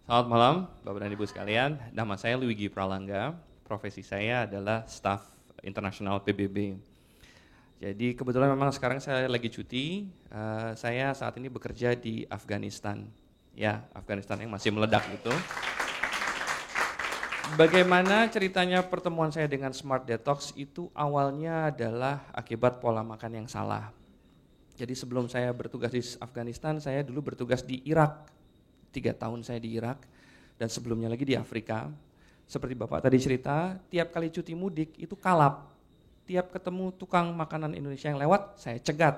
Selamat malam, Bapak dan Ibu sekalian. Nama saya Luigi Pralangga. Profesi saya adalah staf internasional PBB. Jadi kebetulan memang sekarang saya lagi cuti. Saya saat ini bekerja di Afghanistan. Ya, Afghanistan yang masih meledak itu. Bagaimana ceritanya pertemuan saya dengan Smart Detox itu awalnya adalah akibat pola makan yang salah. Jadi sebelum saya bertugas di Afghanistan, saya dulu bertugas di Irak. 3 tahun saya di Irak dan sebelumnya lagi di Afrika. Seperti Bapak tadi cerita, tiap kali cuti mudik itu kalap. Tiap ketemu tukang makanan Indonesia yang lewat, saya cegat.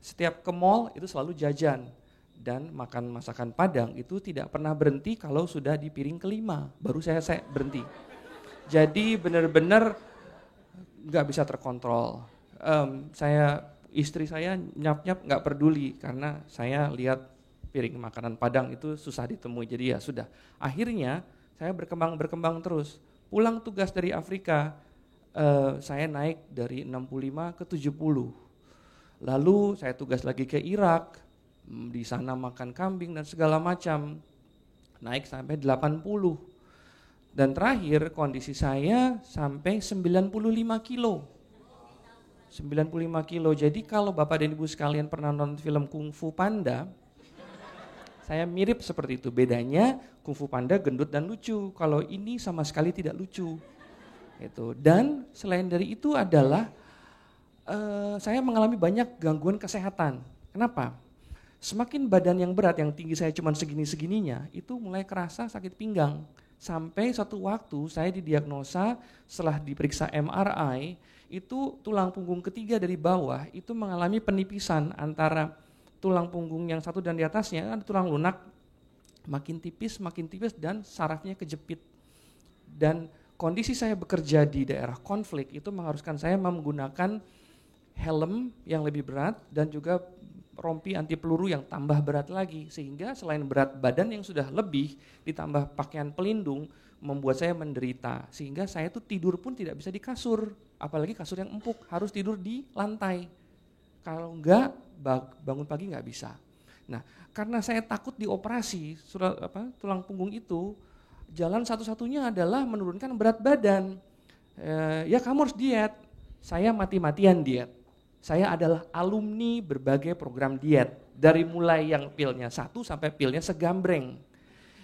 Setiap ke mall itu selalu jajan. Dan makan masakan Padang itu tidak pernah berhenti kalau sudah di piring kelima, baru saya berhenti. Jadi benar-benar nggak bisa terkontrol. Istri saya nyap-nyap nggak peduli karena saya lihat piring makanan Padang itu susah ditemui, jadi ya sudah. Akhirnya saya berkembang terus. Pulang tugas dari Afrika, saya naik dari 65 ke 70. Lalu saya tugas lagi ke Irak, di sana makan kambing dan segala macam, naik sampai 80. Dan terakhir kondisi saya sampai 95 kilo. 95 kilo, jadi kalau Bapak dan Ibu sekalian pernah nonton film Kung Fu Panda, saya mirip seperti itu. Bedanya Kung Fu Panda gendut dan lucu. Kalau ini sama sekali tidak lucu. Dan selain dari itu adalah saya mengalami banyak gangguan kesehatan. Kenapa? Semakin badan yang berat, yang tinggi saya cuma segini-segininya, itu mulai kerasa sakit pinggang. Sampai suatu waktu saya didiagnosa setelah diperiksa MRI, itu tulang punggung ketiga dari bawah itu mengalami penipisan antara tulang punggung yang satu dan di atasnya ada tulang lunak, makin tipis dan sarafnya kejepit. Dan kondisi saya bekerja di daerah konflik itu mengharuskan saya menggunakan helm yang lebih berat dan juga rompi anti peluru yang tambah berat lagi. Sehingga selain berat badan yang sudah lebih ditambah pakaian pelindung membuat saya menderita. Sehingga saya tuh tidur pun tidak bisa di kasur, apalagi kasur yang empuk, harus tidur di lantai. Kalau enggak bangun pagi nggak bisa. Nah, karena saya takut dioperasi tulang punggung itu, jalan satu-satunya adalah menurunkan berat badan. Ya kamu harus diet. Saya mati-matian diet. Saya adalah alumni berbagai program diet. Dari mulai yang pilnya 1 sampai pilnya segambreng.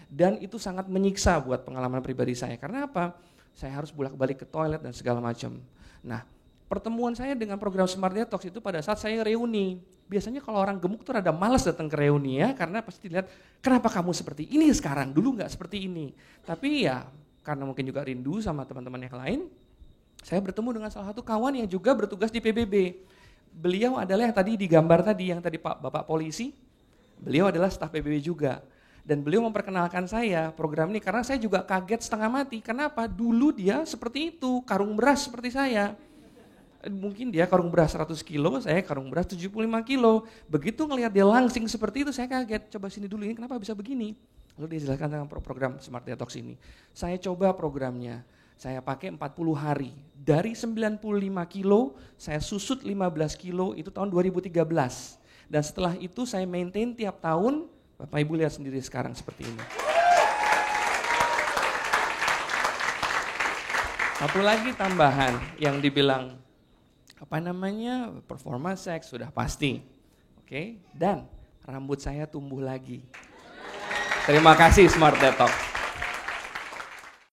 Dan itu sangat menyiksa buat pengalaman pribadi saya. Karena apa? Saya harus bolak-balik ke toilet dan segala macam. Nah, pertemuan saya dengan program Smart Detox itu pada saat saya reuni. Biasanya kalau orang gemuk tuh rada malas datang ke reuni ya, karena pasti dilihat, kenapa kamu seperti ini sekarang, dulu nggak seperti ini. Tapi ya, karena mungkin juga rindu sama teman-teman yang lain, saya bertemu dengan salah satu kawan yang juga bertugas di PBB. Beliau adalah yang tadi digambar tadi, yang tadi Bapak polisi, beliau adalah staf PBB juga. Dan beliau memperkenalkan saya program ini, karena saya juga kaget setengah mati. Kenapa? Dulu dia seperti itu, karung beras seperti saya. Mungkin dia karung beras 100 kilo, saya karung beras 75 kilo. Begitu ngelihat dia langsing seperti itu, saya kaget. Coba sini dulu, ini kenapa bisa begini? Lalu dijelaskan tentang program Smart Detox ini. Saya coba programnya, saya pakai 40 hari. Dari 95 kilo, saya susut 15 kilo, itu tahun 2013. Dan setelah itu saya maintain tiap tahun, Bapak Ibu lihat sendiri sekarang seperti ini. Satu lagi tambahan yang dibilang performa seks sudah pasti, oke? Dan rambut saya tumbuh lagi. Terima kasih Smart Detox.